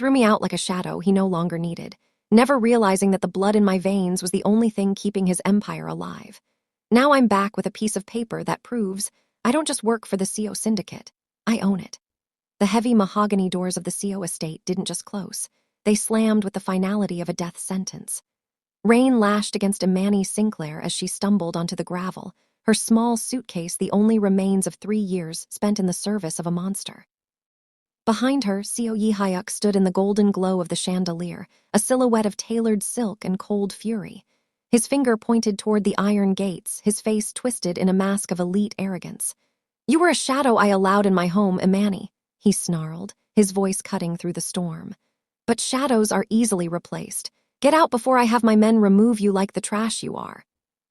threw me out like a shadow he no longer needed, never realizing that the blood in my veins was the only thing keeping his empire alive. Now I'm back with a piece of paper that proves I don't just work for the CO syndicate, I own it. The heavy mahogany doors of the CO estate didn't just close. They slammed with the finality of a death sentence. Rain lashed against Imani Sinclair as she stumbled onto the gravel, her small suitcase the only remains of 3 years spent in the service of a monster. Behind her, CO Yi Hyuk stood in the golden glow of the chandelier, a silhouette of tailored silk and cold fury. His finger pointed toward the iron gates, his face twisted in a mask of elite arrogance. "You were a shadow I allowed in my home, Imani," he snarled, his voice cutting through the storm. "But shadows are easily replaced. Get out before I have my men remove you like the trash you are."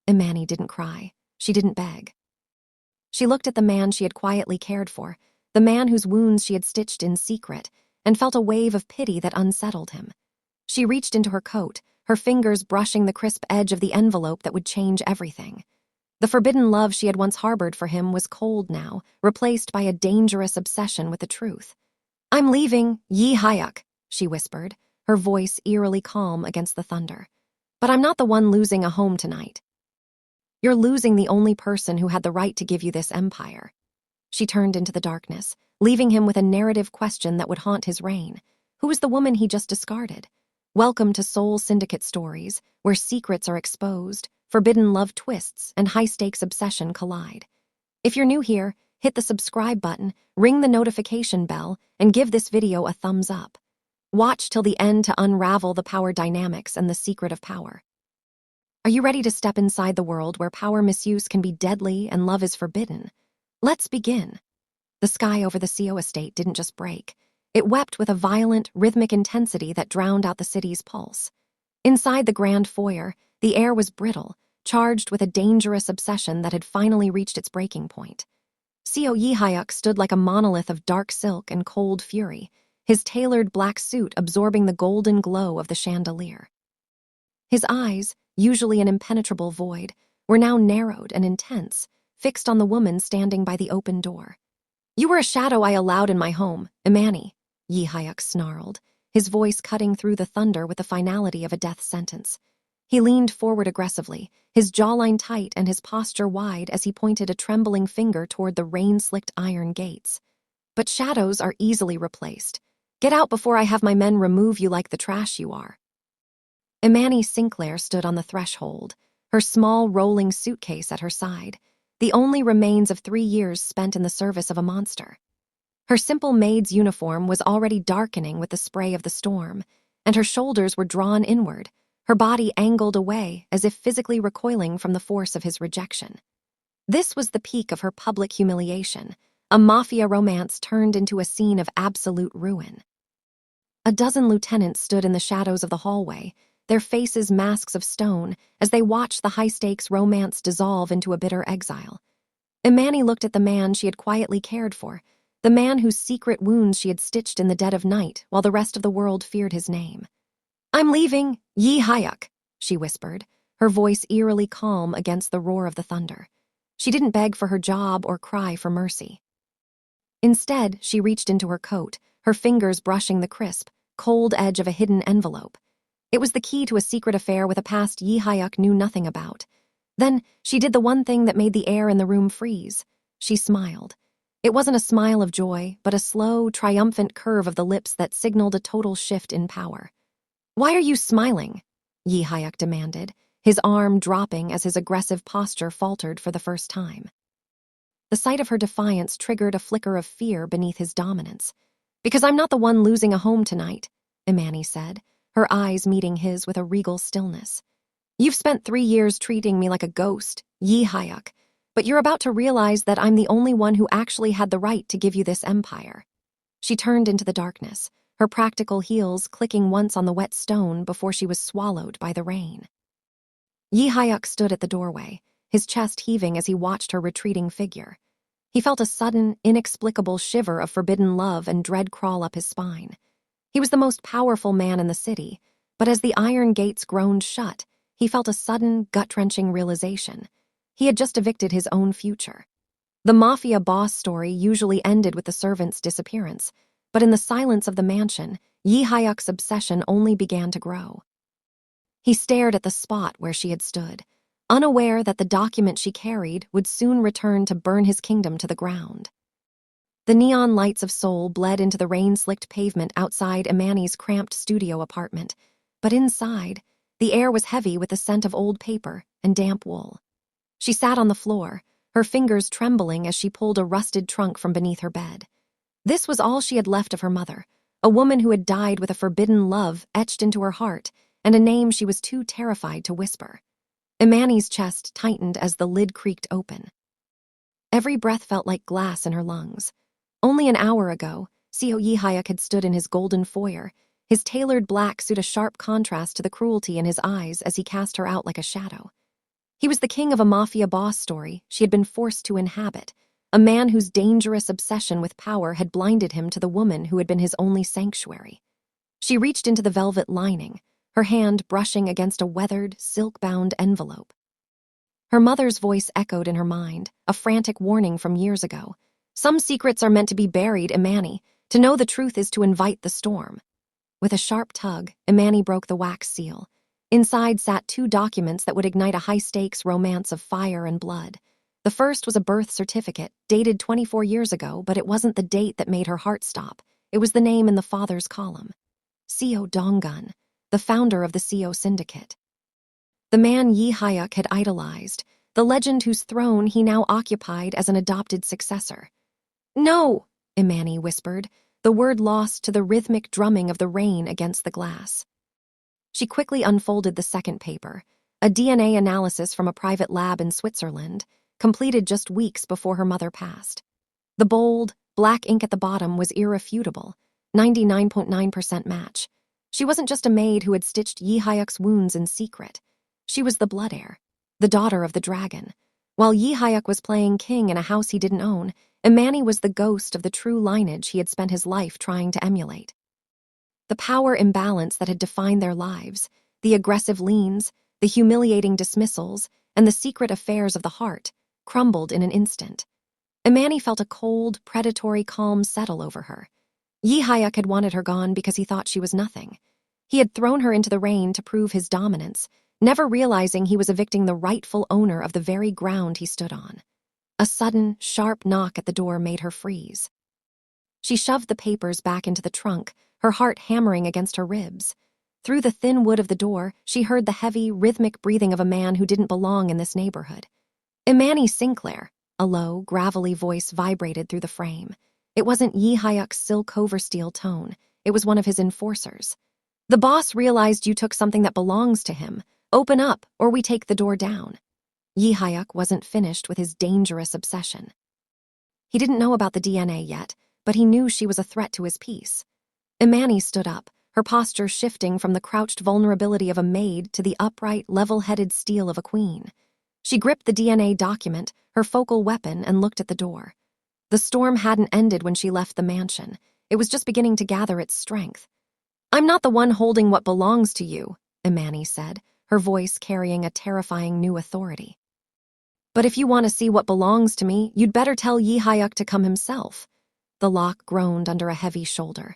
Imani didn't cry. She didn't beg. She looked at the man she had quietly cared for, the man whose wounds she had stitched in secret, and felt a wave of pity that unsettled him. She reached into her coat, her fingers brushing the crisp edge of the envelope that would change everything. The forbidden love she had once harbored for him was cold now, replaced by a dangerous obsession with the truth. "I'm leaving, Yi Hyuk," she whispered, her voice eerily calm against the thunder. "But I'm not the one losing a home tonight. You're losing the only person who had the right to give you this empire." She turned into the darkness, leaving him with a narrative question that would haunt his reign. Who was the woman he just discarded? Welcome to Soul Syndicate stories, where secrets are exposed, forbidden love twists, and high-stakes obsession collide. If you're new here, hit the subscribe button, ring the notification bell, and give this video a thumbs up. Watch till the end to unravel the power dynamics and the secret of power. Are you ready to step inside the world where power misuse can be deadly and love is forbidden? Let's begin. The sky over the CO estate didn't just break. It wept with a violent, rhythmic intensity that drowned out the city's pulse. Inside the grand foyer, the air was brittle, charged with a dangerous obsession that had finally reached its breaking point. CO Yi Hyuk stood like a monolith of dark silk and cold fury, his tailored black suit absorbing the golden glow of the chandelier. His eyes, usually an impenetrable void, were now narrowed and intense, fixed on the woman standing by the open door. "You were a shadow I allowed in my home, Imani," Yi Hyuk snarled, his voice cutting through the thunder with the finality of a death sentence. He leaned forward aggressively, his jawline tight and his posture wide as he pointed a trembling finger toward the rain-slicked iron gates. "But shadows are easily replaced. Get out before I have my men remove you like the trash you are." Imani Sinclair stood on the threshold, her small rolling suitcase at her side, the only remains of 3 years spent in the service of a monster. Her simple maid's uniform was already darkening with the spray of the storm, and her shoulders were drawn inward, her body angled away as if physically recoiling from the force of his rejection. This was the peak of her public humiliation, a Mafia romance turned into a scene of absolute ruin. A dozen lieutenants stood in the shadows of the hallway, their faces masks of stone, as they watched the high-stakes romance dissolve into a bitter exile. Imani looked at the man she had quietly cared for, the man whose secret wounds she had stitched in the dead of night while the rest of the world feared his name. "I'm leaving, Yi Hyuk," she whispered, her voice eerily calm against the roar of the thunder. She didn't beg for her job or cry for mercy. Instead, she reached into her coat, her fingers brushing the crisp, cold edge of a hidden envelope. It was the key to a secret affair with a past Yi Hyuk knew nothing about. Then, she did the one thing that made the air in the room freeze. She smiled. It wasn't a smile of joy, but a slow, triumphant curve of the lips that signaled a total shift in power. "Why are you smiling?" Yi Hyuk demanded, his arm dropping as his aggressive posture faltered for the first time. The sight of her defiance triggered a flicker of fear beneath his dominance. "Because I'm not the one losing a home tonight," Imani said, her eyes meeting his with a regal stillness. "You've spent 3 years treating me like a ghost, Yi Hyuk, but you're about to realize that I'm the only one who actually had the right to give you this empire." She turned into the darkness, her practical heels clicking once on the wet stone before she was swallowed by the rain. Yi Hyuk stood at the doorway, his chest heaving as he watched her retreating figure. He felt a sudden, inexplicable shiver of forbidden love and dread crawl up his spine. He was the most powerful man in the city, but as the iron gates groaned shut, he felt a sudden, gut-wrenching realization. He had just evicted his own future. The Mafia boss story usually ended with the servant's disappearance, but in the silence of the mansion, Yi Hyuk's obsession only began to grow. He stared at the spot where she had stood, unaware that the document she carried would soon return to burn his kingdom to the ground. The neon lights of Seoul bled into the rain-slicked pavement outside Imani's cramped studio apartment, but inside, the air was heavy with the scent of old paper and damp wool. She sat on the floor, her fingers trembling as she pulled a rusted trunk from beneath her bed. This was all she had left of her mother, a woman who had died with a forbidden love etched into her heart and a name she was too terrified to whisper. Imani's chest tightened as the lid creaked open. Every breath felt like glass in her lungs. Only an hour ago, Seo Yi Hyuk had stood in his golden foyer, his tailored black suit a sharp contrast to the cruelty in his eyes as he cast her out like a shadow. He was the king of a mafia boss story she had been forced to inhabit, a man whose dangerous obsession with power had blinded him to the woman who had been his only sanctuary. She reached into the velvet lining, her hand brushing against a weathered, silk-bound envelope. Her mother's voice echoed in her mind, a frantic warning from years ago. Some secrets are meant to be buried, Imani. To know the truth is to invite the storm. With a sharp tug, Imani broke the wax seal. Inside sat 2 documents that would ignite a high-stakes romance of fire and blood. The first was a birth certificate, dated 24 years ago, but it wasn't the date that made her heart stop. It was the name in the father's column. Seo Donggun, the founder of the Seo Syndicate. The man Yi Hyuk had idolized, the legend whose throne he now occupied as an adopted successor. "No," Imani whispered, the word lost to the rhythmic drumming of the rain against the glass. She quickly unfolded the second paper, a DNA analysis from a private lab in Switzerland, completed just weeks before her mother passed. The bold, black ink at the bottom was irrefutable, 99.9% match. She wasn't just a maid who had stitched Yi Hyuk's wounds in secret. She was the blood heir, the daughter of the dragon. While Yi Hyuk was playing king in a house he didn't own, Imani was the ghost of the true lineage he had spent his life trying to emulate. The power imbalance that had defined their lives, the aggressive leans, the humiliating dismissals, and the secret affairs of the heart, crumbled in an instant. Imani felt a cold, predatory calm settle over her. Yi Hyuk had wanted her gone because he thought she was nothing. He had thrown her into the rain to prove his dominance, never realizing he was evicting the rightful owner of the very ground he stood on. A sudden, sharp knock at the door made her freeze. She shoved the papers back into the trunk, her heart hammering against her ribs. Through the thin wood of the door, she heard the heavy, rhythmic breathing of a man who didn't belong in this neighborhood. Imani Sinclair, a low, gravelly voice vibrated through the frame. It wasn't Yi Hyuk's silk oversteel tone, it was one of his enforcers. "The boss realized you took something that belongs to him. Open up, or we take the door down." Yi Hyuk wasn't finished with his dangerous obsession. He didn't know about the DNA yet, but he knew she was a threat to his peace. Imani stood up, her posture shifting from the crouched vulnerability of a maid to the upright, level-headed steel of a queen. She gripped the DNA document, her focal weapon, and looked at the door. The storm hadn't ended when she left the mansion. It was just beginning to gather its strength. "I'm not the one holding what belongs to you," Imani said, her voice carrying a terrifying new authority. "But if you want to see what belongs to me, you'd better tell Yi Hyuk to come himself." The lock groaned under a heavy shoulder.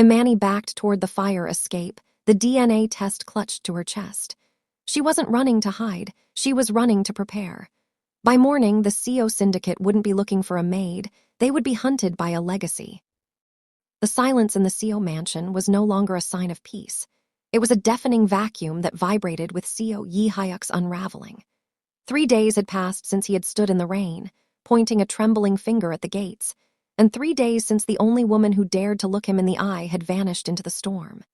Imani backed toward the fire escape, the DNA test clutched to her chest. She wasn't running to hide, she was running to prepare. By morning, the Seo Syndicate wouldn't be looking for a maid, they would be hunted by a legacy. The silence in the Seo mansion was no longer a sign of peace. It was a deafening vacuum that vibrated with Seo Yi Hyuk's unraveling. 3 days had passed since he had stood in the rain, pointing a trembling finger at the gates, and 3 days since the only woman who dared to look him in the eye had vanished into the storm.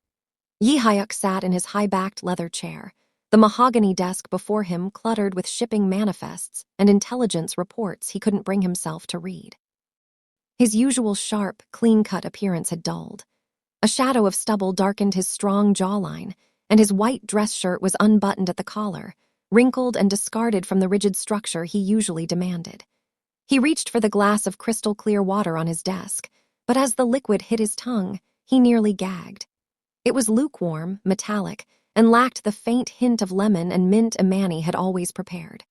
Yi Hyuk sat in his high-backed leather chair, the mahogany desk before him cluttered with shipping manifests and intelligence reports he couldn't bring himself to read. His usual sharp, clean-cut appearance had dulled. A shadow of stubble darkened his strong jawline, and his white dress shirt was unbuttoned at the collar, wrinkled and discarded from the rigid structure he usually demanded. He reached for the glass of crystal-clear water on his desk, but as the liquid hit his tongue, he nearly gagged. It was lukewarm, metallic, and lacked the faint hint of lemon and mint Imani had always prepared.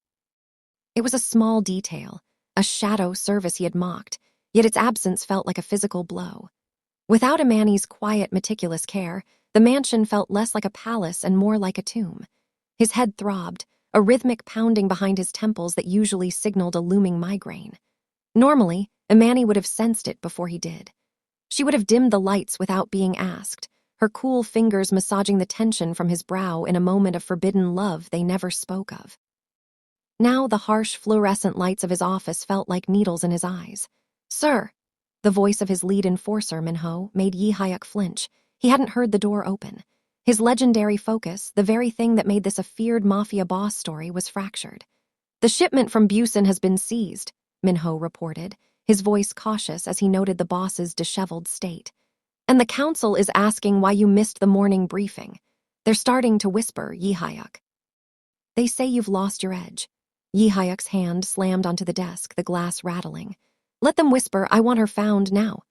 It was a small detail, a shadow service he had mocked, yet its absence felt like a physical blow. Without Imani's quiet, meticulous care, the mansion felt less like a palace and more like a tomb. His head throbbed, a rhythmic pounding behind his temples that usually signaled a looming migraine. Normally, Imani would have sensed it before he did. She would have dimmed the lights without being asked, her cool fingers massaging the tension from his brow in a moment of forbidden love they never spoke of. Now the harsh fluorescent lights of his office felt like needles in his eyes. "Sir," the voice of his lead enforcer, Minho, made Yi Hyuk flinch. He hadn't heard the door open. His legendary focus, the very thing that made this a feared Mafia boss story, was fractured. "The shipment from Busan has been seized," Minho reported, his voice cautious as he noted the boss's disheveled state. "And the council is asking why you missed the morning briefing. They're starting to whisper, Yi Hyuk. They say you've lost your edge." Yi Hyuk's hand slammed onto the desk, the glass rattling. "Let them whisper, I want her found now."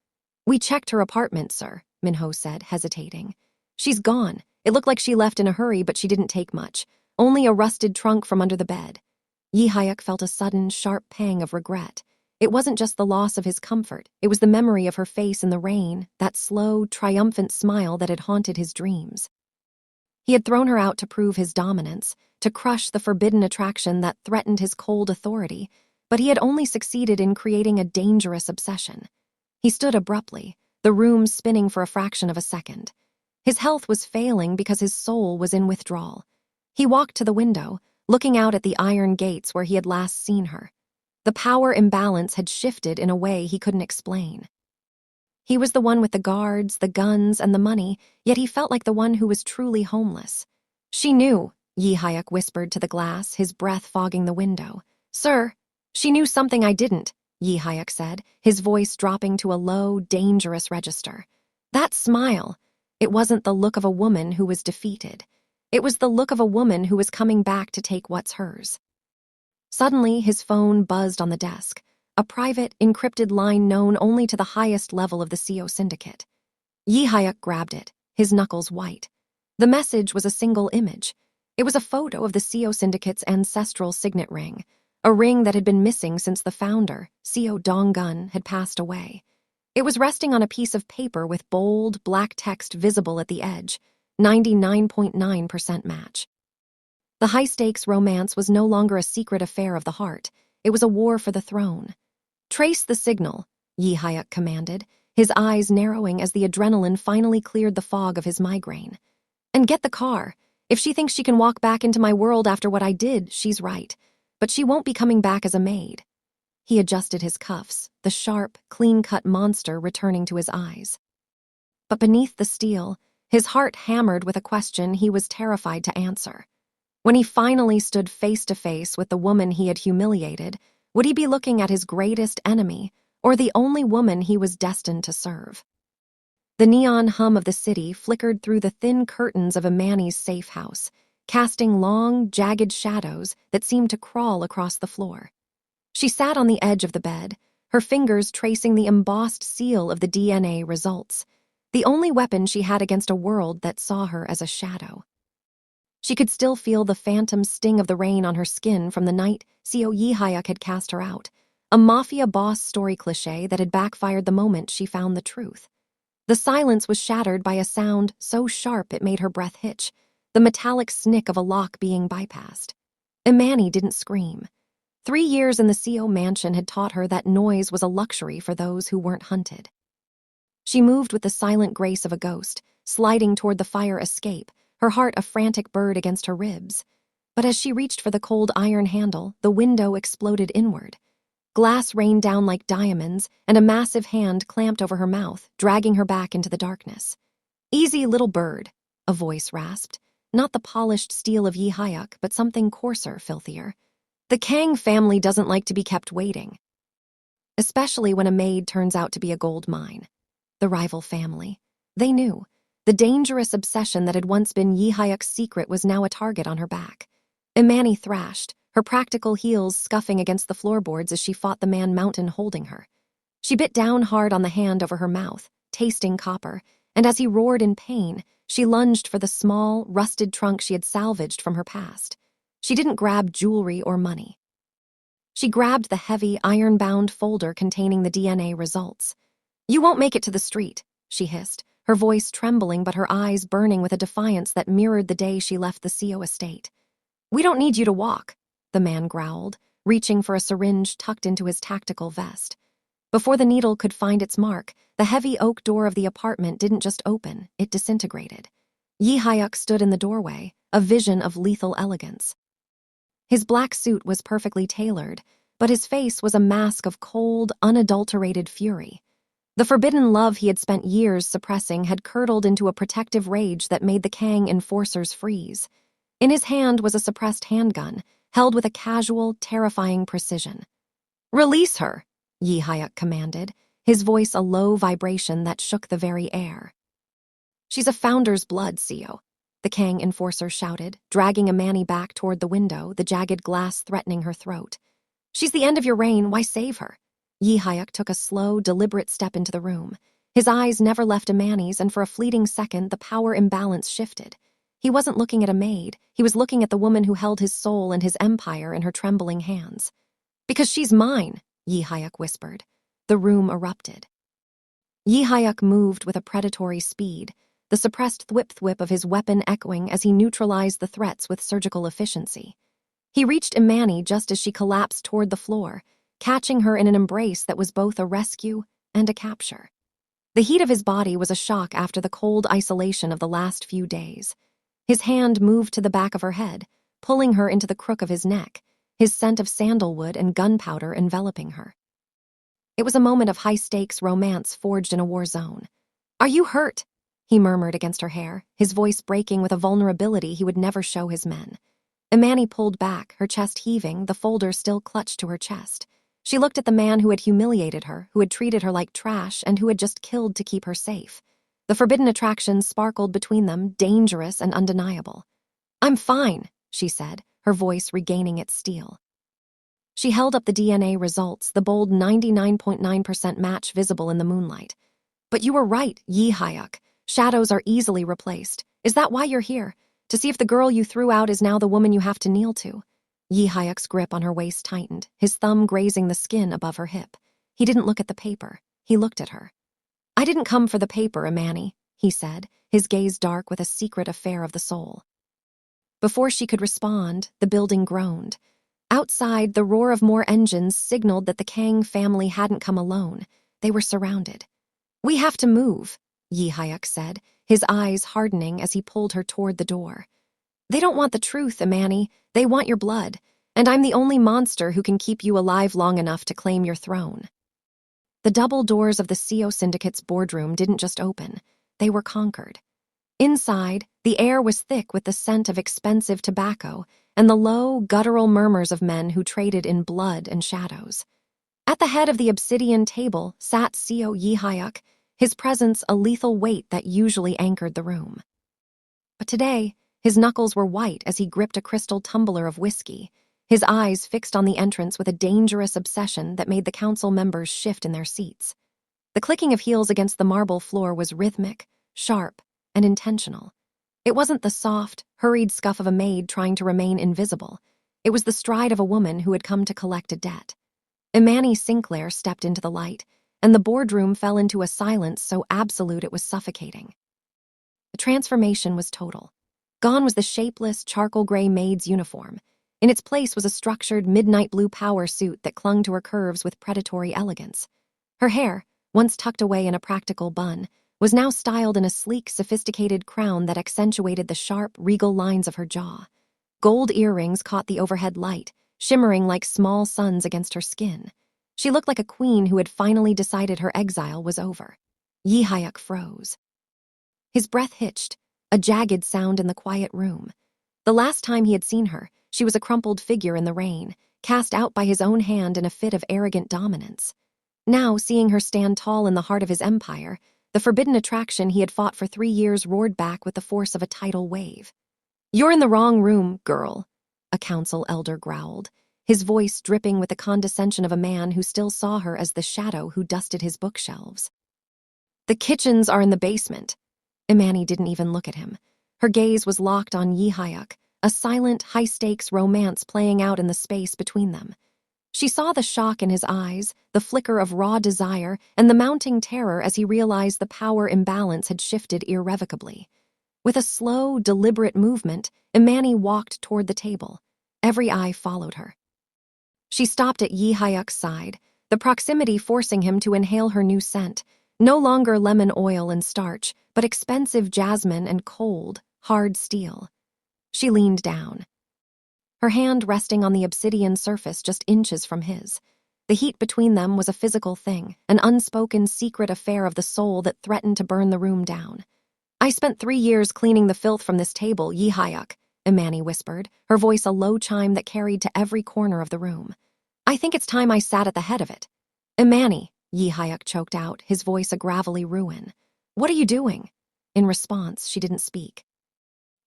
"We checked her apartment, sir," Minho said, hesitating. "She's gone. It looked like she left in a hurry, but she didn't take much. Only a rusted trunk from under the bed." Yi Hyuk felt a sudden, sharp pang of regret. It wasn't just the loss of his comfort, it was the memory of her face in the rain, that slow, triumphant smile that had haunted his dreams. He had thrown her out to prove his dominance, to crush the forbidden attraction that threatened his cold authority, but he had only succeeded in creating a dangerous obsession. He stood abruptly, the room spinning for a fraction of a second. His health was failing because his soul was in withdrawal. He walked to the window, looking out at the iron gates where he had last seen her. The power imbalance had shifted in a way he couldn't explain. He was the one with the guards, the guns, and the money, yet he felt like the one who was truly homeless. "She knew," Yi Hyuk whispered to the glass, his breath fogging the window. "Sir, she knew something I didn't," Yi Hyuk said, his voice dropping to a low, dangerous register. "That smile, it wasn't the look of a woman who was defeated. It was the look of a woman who was coming back to take what's hers." Suddenly, his phone buzzed on the desk, a private, encrypted line known only to the highest level of the CO syndicate. Yi Hyuk grabbed it, his knuckles white. The message was a single image. It was a photo of the CO syndicate's ancestral signet ring, a ring that had been missing since the founder, CO Dong-gun, had passed away. It was resting on a piece of paper with bold, black text visible at the edge, 99.9% match. The high-stakes romance was no longer a secret affair of the heart. It was a war for the throne. "Trace the signal," Yi Hyuk commanded, his eyes narrowing as the adrenaline finally cleared the fog of his migraine. "And get the car. If she thinks she can walk back into my world after what I did, she's right. But she won't be coming back as a maid." He adjusted his cuffs, the sharp, clean-cut monster returning to his eyes. But beneath the steel, his heart hammered with a question he was terrified to answer. When he finally stood face to face with the woman he had humiliated, would he be looking at his greatest enemy, or the only woman he was destined to serve? The neon hum of the city flickered through the thin curtains of Imani's safe house, casting long, jagged shadows that seemed to crawl across the floor. She sat on the edge of the bed, her fingers tracing the embossed seal of the DNA results, the only weapon she had against a world that saw her as a shadow. She could still feel the phantom sting of the rain on her skin from the night CO Yi Hyuk had cast her out, a Mafia boss story cliché that had backfired the moment she found the truth. The silence was shattered by a sound so sharp it made her breath hitch, the metallic snick of a lock being bypassed. Imani didn't scream. 3 years in the CO mansion had taught her that noise was a luxury for those who weren't hunted. She moved with the silent grace of a ghost, sliding toward the fire escape, her heart a frantic bird against her ribs. But as she reached for the cold iron handle, the window exploded inward. Glass rained down like diamonds, and a massive hand clamped over her mouth, dragging her back into the darkness. "Easy, little bird," a voice rasped. Not the polished steel of Yi Hyuk, but something coarser, filthier. "The Kang family doesn't like to be kept waiting. Especially when a maid turns out to be a gold mine." The rival family. They knew. The dangerous obsession that had once been Yi Hyuk's secret was now a target on her back. Imani thrashed, her practical heels scuffing against the floorboards as she fought the man mountain holding her. She bit down hard on the hand over her mouth, tasting copper, and as he roared in pain, she lunged for the small, rusted trunk she had salvaged from her past. She didn't grab jewelry or money. She grabbed the heavy, iron-bound folder containing the DNA results. "You won't make it to the street," she hissed, her voice trembling but her eyes burning with a defiance that mirrored the day she left the CO estate. "We don't need you to walk," the man growled, reaching for a syringe tucked into his tactical vest. Before the needle could find its mark, the heavy oak door of the apartment didn't just open, it disintegrated. Yi Hyuk stood in the doorway, a vision of lethal elegance. His black suit was perfectly tailored, but his face was a mask of cold, unadulterated fury. The forbidden love he had spent years suppressing had curdled into a protective rage that made the Kang enforcers freeze. In his hand was a suppressed handgun, held with a casual, terrifying precision. "Release her," Yi Hyuk commanded, his voice a low vibration that shook the very air. "She's a founder's blood, CO," the Kang enforcer shouted, dragging Amani back toward the window, the jagged glass threatening her throat. "She's the end of your reign, why save her?" Yi Hyuk took a slow, deliberate step into the room. His eyes never left Amani's, and for a fleeting second the power imbalance shifted. He wasn't looking at a maid, he was looking at the woman who held his soul and his empire in her trembling hands. "Because she's mine," Yi Hyuk whispered. The room erupted. Yi Hyuk moved with a predatory speed, the suppressed thwip-thwip of his weapon echoing as he neutralized the threats with surgical efficiency. He reached Imani just as she collapsed toward the floor, catching her in an embrace that was both a rescue and a capture. The heat of his body was a shock after the cold isolation of the last few days. His hand moved to the back of her head, pulling her into the crook of his neck, his scent of sandalwood and gunpowder enveloping her. It was a moment of high-stakes romance forged in a war zone. "Are you hurt?" he murmured against her hair, his voice breaking with a vulnerability he would never show his men. Imani pulled back, her chest heaving, the folder still clutched to her chest. She looked at the man who had humiliated her, who had treated her like trash, and who had just killed to keep her safe. The forbidden attraction sparkled between them, dangerous and undeniable. "I'm fine," she said, her voice regaining its steel. She held up the DNA results, the bold 99.9% match visible in the moonlight. "But you were right, Yi Hyuk. Shadows are easily replaced. Is that why you're here? To see if the girl you threw out is now the woman you have to kneel to?" Yi Hyuk's grip on her waist tightened, his thumb grazing the skin above her hip. He didn't look at the paper. He looked at her. "I didn't come for the paper, Imani," he said, his gaze dark with a secret affair of the soul. Before she could respond, the building groaned. Outside, the roar of more engines signaled that the Kang family hadn't come alone. They were surrounded. "We have to move," Yi Hyuk said, his eyes hardening as he pulled her toward the door. "They don't want the truth, Imani. They want your blood. And I'm the only monster who can keep you alive long enough to claim your throne." The double doors of the CO Syndicate's boardroom didn't just open. They were conquered. Inside, the air was thick with the scent of expensive tobacco and the low, guttural murmurs of men who traded in blood and shadows. At the head of the obsidian table sat CO Yi Hyuk, his presence a lethal weight that usually anchored the room. But today, his knuckles were white as he gripped a crystal tumbler of whiskey, his eyes fixed on the entrance with a dangerous obsession that made the council members shift in their seats. The clicking of heels against the marble floor was rhythmic, sharp, and intentional. It wasn't the soft, hurried scuff of a maid trying to remain invisible. It was the stride of a woman who had come to collect a debt. Imani Sinclair stepped into the light, and the boardroom fell into a silence so absolute it was suffocating. The transformation was total. Gone was the shapeless, charcoal-gray maid's uniform. In its place was a structured, midnight blue power suit that clung to her curves with predatory elegance. Her hair, once tucked away in a practical bun, was now styled in a sleek, sophisticated crown that accentuated the sharp, regal lines of her jaw. Gold earrings caught the overhead light, shimmering like small suns against her skin. She looked like a queen who had finally decided her exile was over. Yi Hyuk froze. His breath hitched, a jagged sound in the quiet room. The last time he had seen her, she was a crumpled figure in the rain, cast out by his own hand in a fit of arrogant dominance. Now, seeing her stand tall in the heart of his empire, the forbidden attraction he had fought for 3 years roared back with the force of a tidal wave. "You're in the wrong room, girl," a council elder growled, his voice dripping with the condescension of a man who still saw her as the shadow who dusted his bookshelves. "The kitchens are in the basement." Imani didn't even look at him. Her gaze was locked on Yi Hyuk, a silent, high-stakes romance playing out in the space between them. She saw the shock in his eyes, the flicker of raw desire, and the mounting terror as he realized the power imbalance had shifted irrevocably. With a slow, deliberate movement, Imani walked toward the table. Every eye followed her. She stopped at Yi Hyuk's side, the proximity forcing him to inhale her new scent, no longer lemon oil and starch, but expensive jasmine and cold, hard steel. She leaned down, her hand resting on the obsidian surface just inches from his. The heat between them was a physical thing, an unspoken secret affair of the soul that threatened to burn the room down. "I spent 3 years cleaning the filth from this table, Yi Hyuk," Imani whispered, her voice a low chime that carried to every corner of the room. "I think it's time I sat at the head of it." "Imani," Yi Hyuk choked out, his voice a gravelly ruin. "What are you doing?" In response, she didn't speak.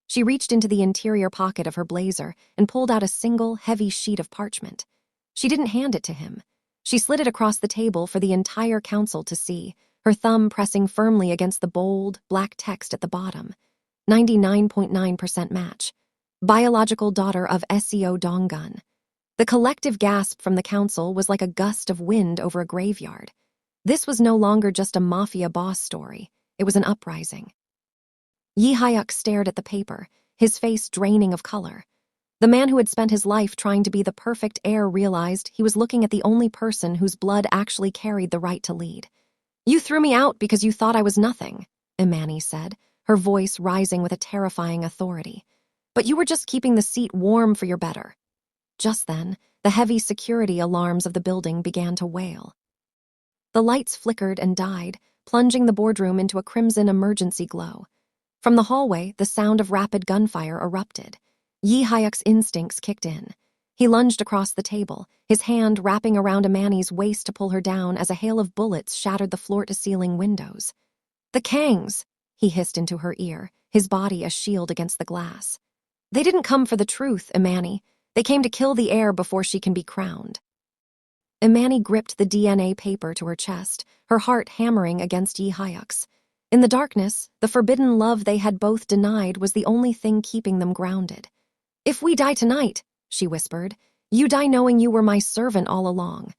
She reached into the interior pocket of her blazer and pulled out a single, heavy sheet of parchment. She didn't hand it to him. She slid it across the table for the entire council to see, her thumb pressing firmly against the bold, black text at the bottom. 99.9% match. Biological daughter of Seo Donggun. The collective gasp from the council was like a gust of wind over a graveyard. This was no longer just a mafia boss story. It was an uprising. Yi Hyuk stared at the paper, his face draining of color. The man who had spent his life trying to be the perfect heir realized he was looking at the only person whose blood actually carried the right to lead. "You threw me out because you thought I was nothing," Imani said, her voice rising with a terrifying authority. "But you were just keeping the seat warm for your better." Just then, the heavy security alarms of the building began to wail. The lights flickered and died, plunging the boardroom into a crimson emergency glow. From the hallway, the sound of rapid gunfire erupted. Yi Hyuk's instincts kicked in. He lunged across the table, his hand wrapping around Imani's waist to pull her down as a hail of bullets shattered the floor-to-ceiling windows. "The Kangs!" he hissed into her ear, his body a shield against the glass. "They didn't come for the truth, Imani. They came to kill the heir before she can be crowned." Imani gripped the DNA paper to her chest, her heart hammering against Yi Hyuk's. In the darkness, the forbidden love they had both denied was the only thing keeping them grounded. "If we die tonight," she whispered, "you die knowing you were my servant all along."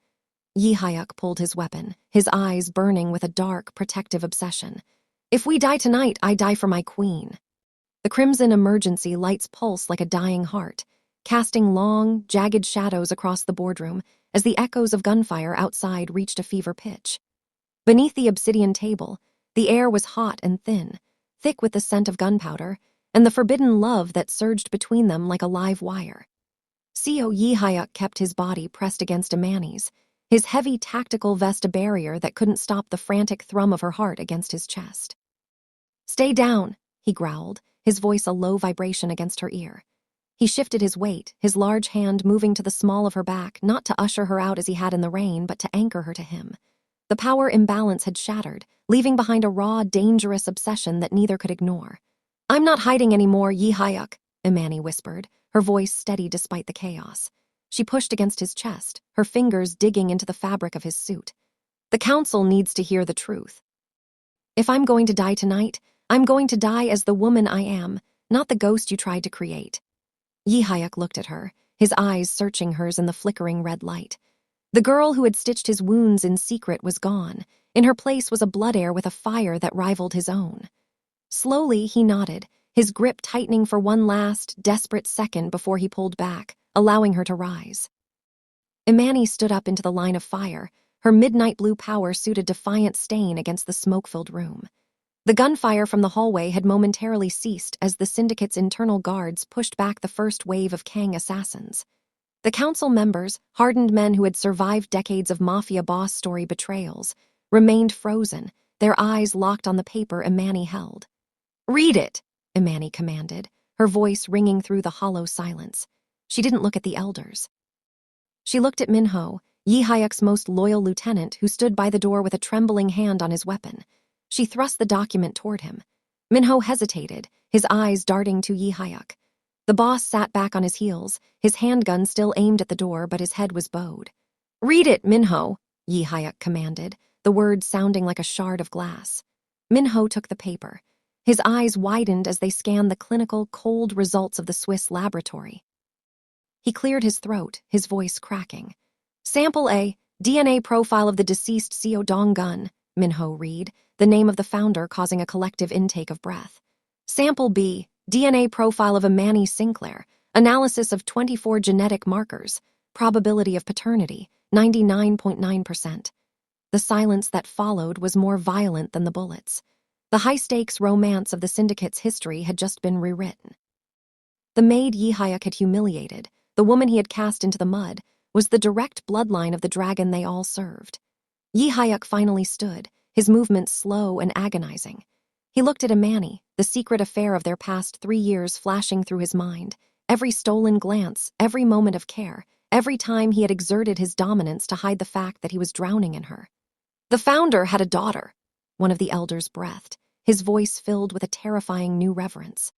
Yi Hyuk pulled his weapon, his eyes burning with a dark, protective obsession. "If we die tonight, I die for my queen." The crimson emergency lights pulse like a dying heart, casting long, jagged shadows across the boardroom as the echoes of gunfire outside reached a fever pitch. Beneath the obsidian table, the air was hot and thin, thick with the scent of gunpowder, and the forbidden love that surged between them like a live wire. Seo Yi Hyuk kept his body pressed against Imani's, his heavy tactical vest a barrier that couldn't stop the frantic thrum of her heart against his chest. "Stay down," he growled, his voice a low vibration against her ear. He shifted his weight, his large hand moving to the small of her back, not to usher her out as he had in the rain, but to anchor her to him. The power imbalance had shattered, leaving behind a raw, dangerous obsession that neither could ignore. "I'm not hiding anymore, Yi Hyuk," Imani whispered, her voice steady despite the chaos. She pushed against his chest, her fingers digging into the fabric of his suit. "The council needs to hear the truth. If I'm going to die tonight, I'm going to die as the woman I am, not the ghost you tried to create." Yi Hyuk looked at her, his eyes searching hers in the flickering red light. The girl who had stitched his wounds in secret was gone. In her place was a blood heir with a fire that rivaled his own. Slowly, he nodded, his grip tightening for one last, desperate second before he pulled back, allowing her to rise. Imani stood up into the line of fire, her midnight blue power suit a defiant stain against the smoke-filled room. The gunfire from the hallway had momentarily ceased as the syndicate's internal guards pushed back the first wave of Kang assassins. The council members, hardened men who had survived decades of mafia boss story betrayals, remained frozen, their eyes locked on the paper Imani held. "Read it," Imani commanded, her voice ringing through the hollow silence. She didn't look at the elders. She looked at Minho, Yi Hyuk's most loyal lieutenant, who stood by the door with a trembling hand on his weapon. She thrust the document toward him. Minho hesitated, his eyes darting to Yi Hyuk. The boss sat back on his heels, his handgun still aimed at the door, but his head was bowed. "Read it, Minho," Yi Hyuk commanded, the words sounding like a shard of glass. Minho took the paper. His eyes widened as they scanned the clinical, cold results of the Swiss laboratory. He cleared his throat, his voice cracking. Sample A, DNA profile of the deceased Seo Dong-gun, Minho read, the name of the founder causing a collective intake of breath. Sample B, DNA profile of Imani Sinclair, analysis of 24 genetic markers, probability of paternity, 99.9%. The silence that followed was more violent than the bullets. The high-stakes romance of the syndicate's history had just been rewritten. The maid Yi Hyuk had humiliated, the woman he had cast into the mud, was the direct bloodline of the dragon they all served. Yi Hyuk finally stood, his movements slow and agonizing. He looked at Imani, the secret affair of their past 3 years flashing through his mind, every stolen glance, every moment of care, every time he had exerted his dominance to hide the fact that he was drowning in her. The founder had a daughter, one of the elders breathed, his voice filled with a terrifying new reverence.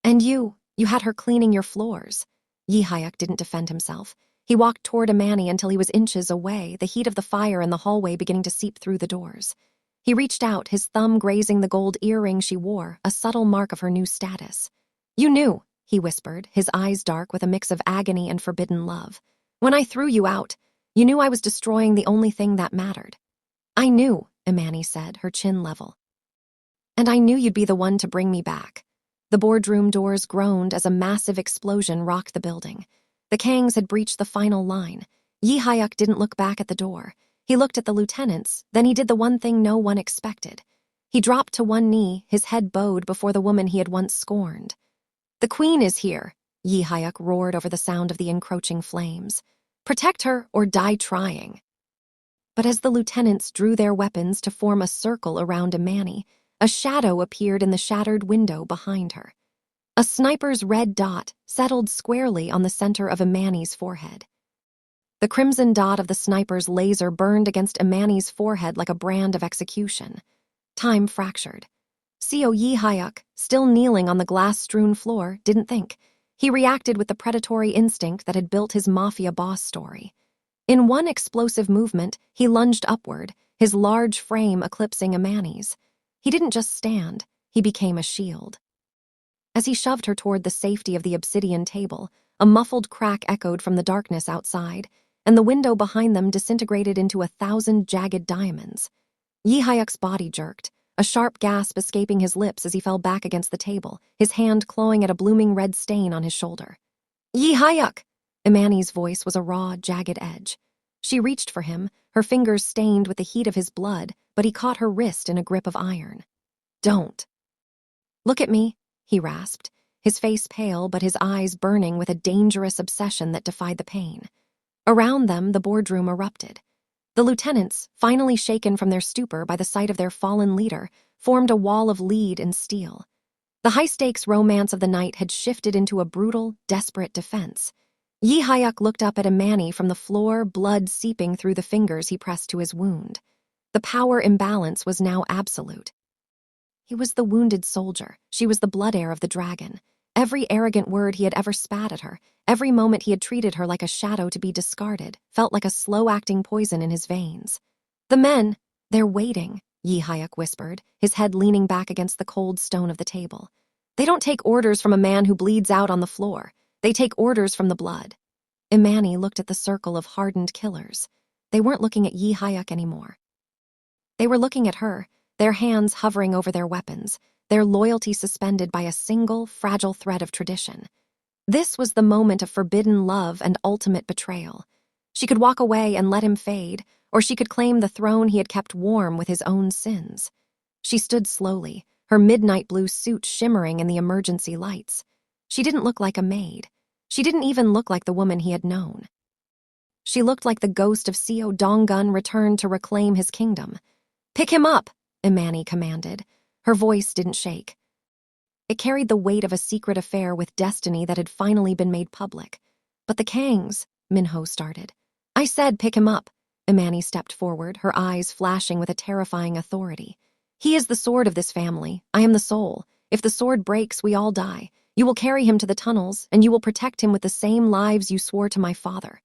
And you had her cleaning your floors. Yi Hyuk didn't defend himself. He walked toward Imani until he was inches away, the heat of the fire in the hallway beginning to seep through the doors. He reached out, his thumb grazing the gold earring she wore, a subtle mark of her new status. You knew, he whispered, his eyes dark with a mix of agony and forbidden love. When I threw you out, you knew I was destroying the only thing that mattered. I knew, Imani said, her chin level. And I knew you'd be the one to bring me back. The boardroom doors groaned as a massive explosion rocked the building. The Kangs had breached the final line. Yi Hyuk didn't look back at the door. He looked at the lieutenants, then he did the one thing no one expected. He dropped to one knee, his head bowed before the woman he had once scorned. The queen is here, Yi Hyuk roared over the sound of the encroaching flames. Protect her or die trying. But as the lieutenants drew their weapons to form a circle around Imani, a shadow appeared in the shattered window behind her. A sniper's red dot settled squarely on the center of Imani's forehead. The crimson dot of the sniper's laser burned against Imani's forehead like a brand of execution. Time fractured. Seo Yi Hyuk, still kneeling on the glass-strewn floor, didn't think. He reacted with the predatory instinct that had built his Mafia boss story. In one explosive movement, he lunged upward, his large frame eclipsing Imani's. He didn't just stand, he became a shield. As he shoved her toward the safety of the obsidian table, a muffled crack echoed from the darkness outside, and the window behind them disintegrated into 1,000 jagged diamonds. Yi Hyuk's body jerked, a sharp gasp escaping his lips as he fell back against the table, his hand clawing at a blooming red stain on his shoulder. Yi Hyuk! Imani's voice was a raw, jagged edge. She reached for him, her fingers stained with the heat of his blood, but he caught her wrist in a grip of iron. Don't. Look at me, he rasped, his face pale but his eyes burning with a dangerous obsession that defied the pain. Around them, the boardroom erupted. The lieutenants, finally shaken from their stupor by the sight of their fallen leader, formed a wall of lead and steel. The high-stakes romance of the night had shifted into a brutal, desperate defense. Yi Hyuk looked up at Imani from the floor, blood seeping through the fingers he pressed to his wound. The power imbalance was now absolute. He was the wounded soldier. She was the blood heir of the dragon. Every arrogant word he had ever spat at her, every moment he had treated her like a shadow to be discarded, felt like a slow-acting poison in his veins. The men, they're waiting, Yi Hyuk whispered, his head leaning back against the cold stone of the table. They don't take orders from a man who bleeds out on the floor. They take orders from the blood. Imani looked at the circle of hardened killers. They weren't looking at Yi Hyuk anymore. They were looking at her, their hands hovering over their weapons, their loyalty suspended by a single, fragile thread of tradition. This was the moment of forbidden love and ultimate betrayal. She could walk away and let him fade, or she could claim the throne he had kept warm with his own sins. She stood slowly, her midnight blue suit shimmering in the emergency lights. She didn't look like a maid. She didn't even look like the woman he had known. She looked like the ghost of Seo Dong-gun returned to reclaim his kingdom. "Pick him up," Imani commanded. Her voice didn't shake. It carried the weight of a secret affair with destiny that had finally been made public. "But the Kangs," Minho started. "I said pick him up." Imani stepped forward, her eyes flashing with a terrifying authority. "He is the sword of this family. I am the soul. If the sword breaks, we all die. You will carry him to the tunnels, and you will protect him with the same lives you swore to my father."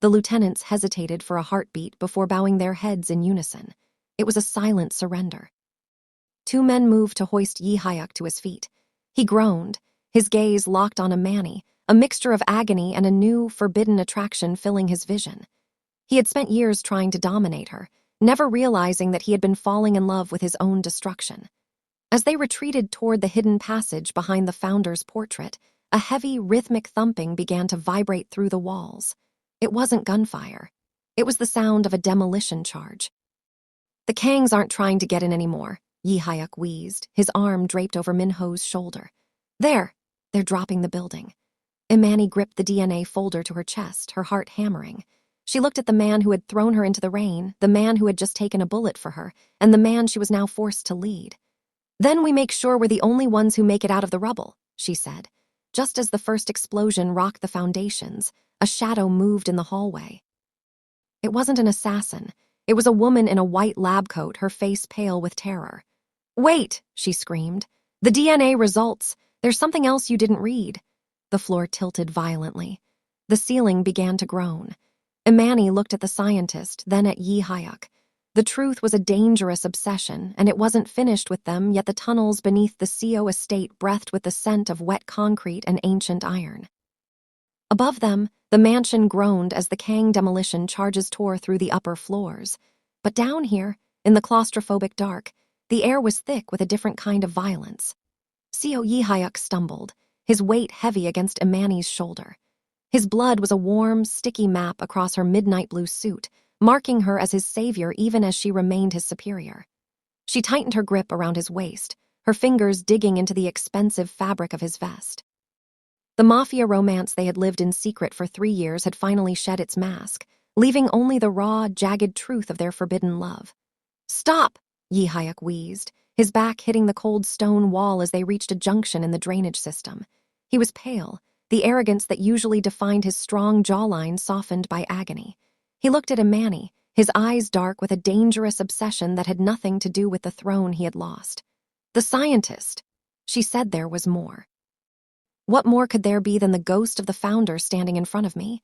The lieutenants hesitated for a heartbeat before bowing their heads in unison. It was a silent surrender. 2 men moved to hoist Yi Hyuk to his feet. He groaned, his gaze locked on Imani, a mixture of agony and a new, forbidden attraction filling his vision. He had spent years trying to dominate her, never realizing that he had been falling in love with his own destruction. As they retreated toward the hidden passage behind the founder's portrait, a heavy, rhythmic thumping began to vibrate through the walls. It wasn't gunfire. It was the sound of a demolition charge. "The Kangs aren't trying to get in anymore," Yi Hyuk wheezed, his arm draped over Minho's shoulder. "There! They're dropping the building." Imani gripped the DNA folder to her chest, her heart hammering. She looked at the man who had thrown her into the rain, the man who had just taken a bullet for her, and the man she was now forced to lead. "Then we make sure we're the only ones who make it out of the rubble," she said. Just as the first explosion rocked the foundations, a shadow moved in the hallway. It wasn't an assassin. It was a woman in a white lab coat, her face pale with terror. "Wait!" she screamed. "The DNA results. There's something else you didn't read." The floor tilted violently. The ceiling began to groan. Imani looked at the scientist, then at Yi Hyuk. The truth was a dangerous obsession, and it wasn't finished with them, yet the tunnels beneath the CO estate breathed with the scent of wet concrete and ancient iron. Above them, the mansion groaned as the Kang demolition charges tore through the upper floors. But down here, in the claustrophobic dark, the air was thick with a different kind of violence. CO Yi Hyuk stumbled, his weight heavy against Imani's shoulder. His blood was a warm, sticky map across her midnight blue suit, marking her as his savior even as she remained his superior. She tightened her grip around his waist, her fingers digging into the expensive fabric of his vest. The Mafia romance they had lived in secret for 3 years had finally shed its mask, leaving only the raw, jagged truth of their forbidden love. "Stop!" Yi Hyuk wheezed, his back hitting the cold stone wall as they reached a junction in the drainage system. He was pale, the arrogance that usually defined his strong jawline softened by agony. He looked at Imani, his eyes dark with a dangerous obsession that had nothing to do with the throne he had lost. "The scientist." She said there was more. What more could there be than the ghost of the founder standing in front of me?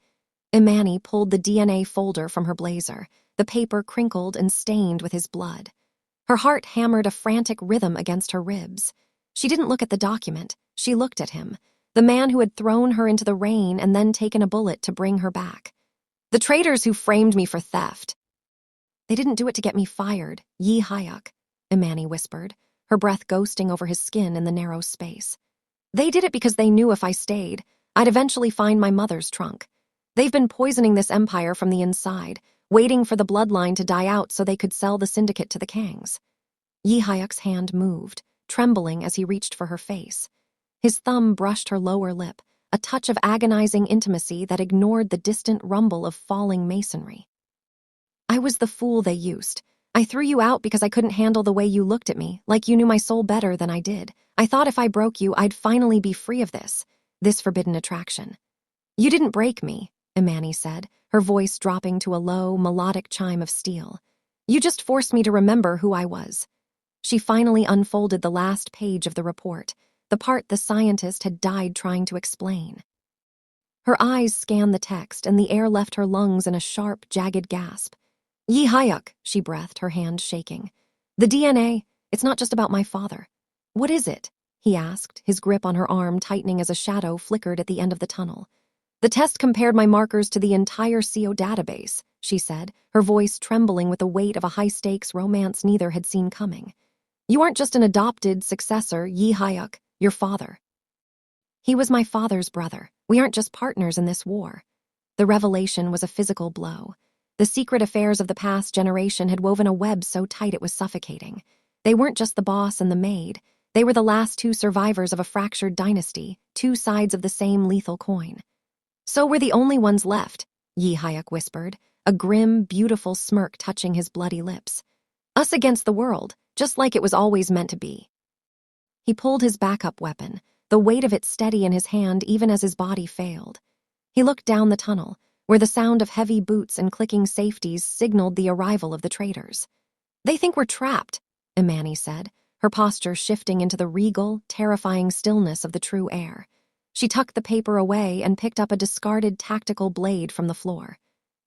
Imani pulled the DNA folder from her blazer, the paper crinkled and stained with his blood. Her heart hammered a frantic rhythm against her ribs. She didn't look at the document, she looked at him, the man who had thrown her into the rain and then taken a bullet to bring her back. "The traitors who framed me for theft." "They didn't do it to get me fired, Yi Hyuk," Imani whispered, her breath ghosting over his skin in the narrow space. "They did it because they knew if I stayed, I'd eventually find my mother's trunk. They've been poisoning this empire from the inside, waiting for the bloodline to die out so they could sell the syndicate to the Kangs." Yi Hyuk's hand moved, trembling as he reached for her face. His thumb brushed her lower lip, a touch of agonizing intimacy that ignored the distant rumble of falling masonry. "I was the fool they used. I threw you out because I couldn't handle the way you looked at me, like you knew my soul better than I did. I thought if I broke you, I'd finally be free of this forbidden attraction." "You didn't break me," Imani said, her voice dropping to a low, melodic chime of steel. "You just forced me to remember who I was." She finally unfolded the last page of the report, the part the scientist had died trying to explain. Her eyes scanned the text, and the air left her lungs in a sharp, jagged gasp. "Yi Hyuk," she breathed, her hand shaking. "The DNA, it's not just about my father." "What is it?" he asked, his grip on her arm tightening as a shadow flickered at the end of the tunnel. "The test compared my markers to the entire CO database," she said, her voice trembling with the weight of a high-stakes romance neither had seen coming. "You aren't just an adopted successor, Yi Hyuk, your father." "He was my father's brother. We aren't just partners in this war." The revelation was a physical blow. The secret affairs of the past generation had woven a web so tight it was suffocating. They weren't just the boss and the maid. They were the last 2 survivors of a fractured dynasty, 2 sides of the same lethal coin. "So we're the only ones left," Yi Hyuk whispered, a grim, beautiful smirk touching his bloody lips. "Us against the world, just like it was always meant to be." He pulled his backup weapon, the weight of it steady in his hand even as his body failed. He looked down the tunnel, where the sound of heavy boots and clicking safeties signaled the arrival of the traitors. "They think we're trapped," Imani said, her posture shifting into the regal, terrifying stillness of the true air. She tucked the paper away and picked up a discarded tactical blade from the floor.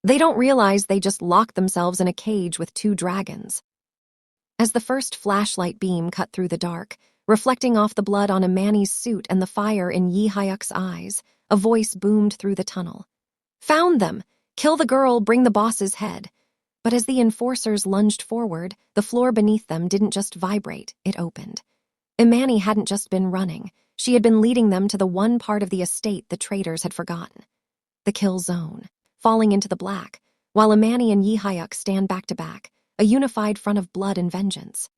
"They don't realize they just locked themselves in a cage with 2 dragons." As the first flashlight beam cut through the dark, reflecting off the blood on Imani's suit and the fire in Yi Hyuk's eyes, a voice boomed through the tunnel. "Found them! Kill the girl, bring the boss's head. But as the enforcers lunged forward, the floor beneath them didn't just vibrate, it opened. Imani hadn't just been running. She had been leading them to the one part of the estate the traitors had forgotten. The kill zone, falling into the black, while Imani and Yihayuk stand back to back, a unified front of blood and vengeance.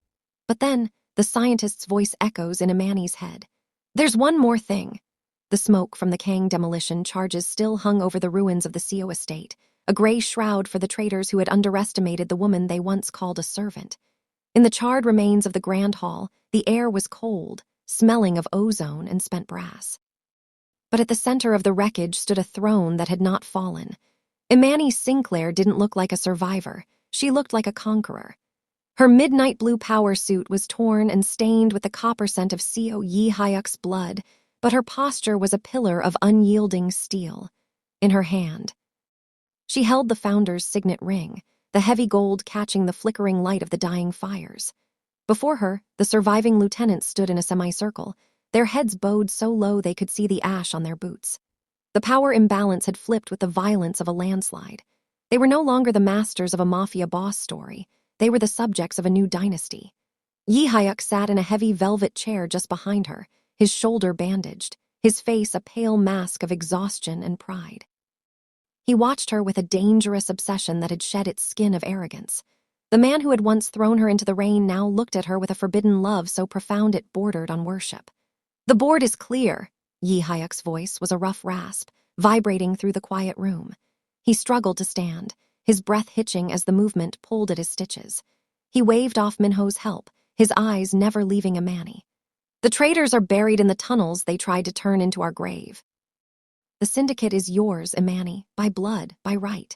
But then, the scientist's voice echoes in Imani's head. There's one more thing. The smoke from the Kang demolition charges still hung over the ruins of the Seo estate, a gray shroud for the traitors who had underestimated the woman they once called a servant. In the charred remains of the Grand Hall, the air was cold, smelling of ozone and spent brass. But at the center of the wreckage stood a throne that had not fallen. Imani Sinclair didn't look like a survivor. She looked like a conqueror. Her midnight blue power suit was torn and stained with the copper scent of Seo Yihayuk's blood, but her posture was a pillar of unyielding steel. In her hand, she held the founder's signet ring, the heavy gold catching the flickering light of the dying fires. Before her, the surviving lieutenants stood in a semicircle, their heads bowed so low they could see the ash on their boots. The power imbalance had flipped with the violence of a landslide. They were no longer the masters of a mafia boss story. They were the subjects of a new dynasty. Yihayuk sat in a heavy velvet chair just behind her, his shoulder bandaged, his face a pale mask of exhaustion and pride. He watched her with a dangerous obsession that had shed its skin of arrogance. The man who had once thrown her into the rain now looked at her with a forbidden love so profound it bordered on worship. The board is clear. Yihayuk's voice was a rough rasp, vibrating through the quiet room. He struggled to stand, his breath hitching as the movement pulled at his stitches. He waved off Minho's help, his eyes never leaving Imani. The traitors are buried in the tunnels they tried to turn into our grave. The syndicate is yours, Imani, by blood, by right.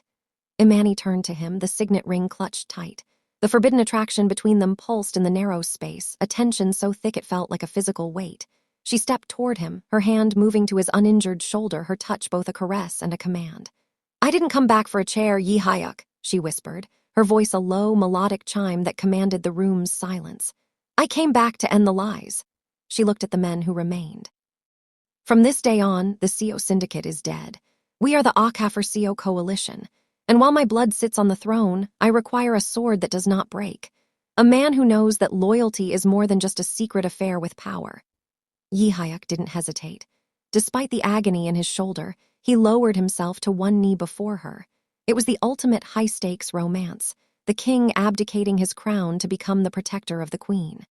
Imani turned to him, the signet ring clutched tight. The forbidden attraction between them pulsed in the narrow space, a tension so thick it felt like a physical weight. She stepped toward him, her hand moving to his uninjured shoulder, her touch both a caress and a command. I didn't come back for a chair, Yihayuk, she whispered, her voice a low, melodic chime that commanded the room's silence. I came back to end the lies. She looked at the men who remained. From this day on, the Seo Syndicate is dead. We are the Akafor Seo Coalition, and while my blood sits on the throne, I require a sword that does not break. A man who knows that loyalty is more than just a secret affair with power. Yihayuk didn't hesitate. Despite the agony in his shoulder, he lowered himself to one knee before her. It was the ultimate high-stakes romance, the king abdicating his crown to become the protector of the queen.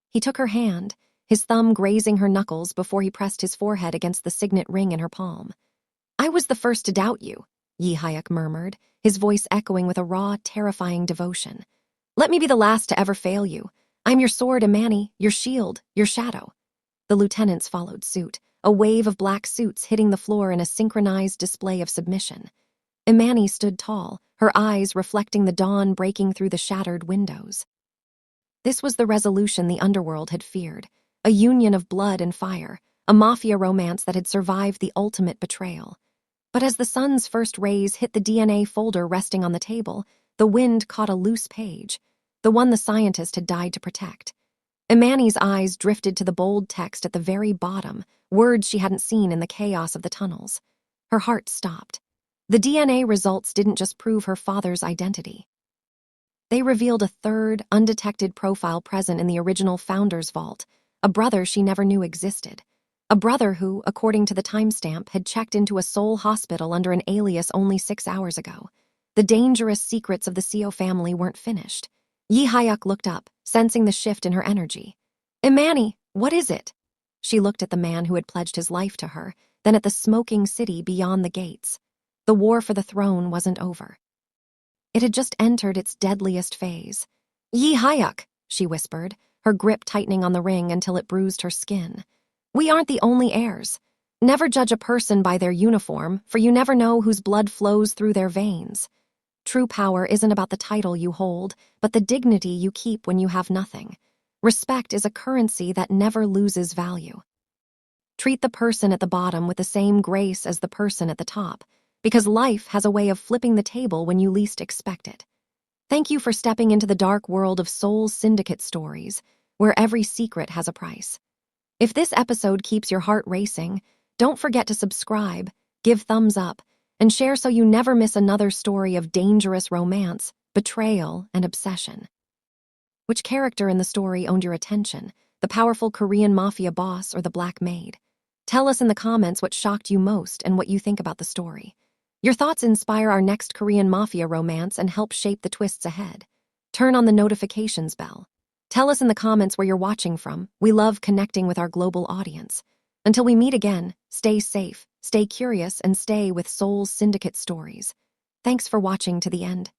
He took her hand, his thumb grazing her knuckles before he pressed his forehead against the signet ring in her palm. I was the first to doubt you, Yihayuk murmured, his voice echoing with a raw, terrifying devotion. Let me be the last to ever fail you. I'm your sword, Imani, your shield, your shadow. The lieutenants followed suit, a wave of black suits hitting the floor in a synchronized display of submission. Imani stood tall, her eyes reflecting the dawn breaking through the shattered windows. This was the resolution the underworld had feared, a union of blood and fire, a mafia romance that had survived the ultimate betrayal. But as the sun's first rays hit the DNA folder resting on the table, the wind caught a loose page, the one the scientist had died to protect. Imani's eyes drifted to the bold text at the very bottom, words she hadn't seen in the chaos of the tunnels. Her heart stopped. The DNA results didn't just prove her father's identity. They revealed a third, undetected profile present in the original founder's vault, a brother she never knew existed. A brother who, according to the timestamp, had checked into a Seoul hospital under an alias only 6 hours ago. The dangerous secrets of the Seo family weren't finished. Yihayuk looked up, sensing the shift in her energy. Imani, what is it? She looked at the man who had pledged his life to her, then at the smoking city beyond the gates. The war for the throne wasn't over. It had just entered its deadliest phase. Yihayuk, she whispered, her grip tightening on the ring until it bruised her skin. We aren't the only heirs. Never judge a person by their uniform, for you never know whose blood flows through their veins. True power isn't about the title you hold, but the dignity you keep when you have nothing. Respect is a currency that never loses value. Treat the person at the bottom with the same grace as the person at the top, because life has a way of flipping the table when you least expect it. Thank you for stepping into the dark world of Seoul Syndicate stories, where every secret has a price. If this episode keeps your heart racing, don't forget to subscribe, give thumbs up, and share so you never miss another story of dangerous romance, betrayal, and obsession. Which character in the story owned your attention? The powerful Korean mafia boss or the Black Maid? Tell us in the comments what shocked you most and what you think about the story. Your thoughts inspire our next Korean mafia romance and help shape the twists ahead. Turn on the notifications bell. Tell us in the comments where you're watching from. We love connecting with our global audience. Until we meet again, stay safe, stay curious, and stay with Soul's Syndicate stories. Thanks for watching to the end.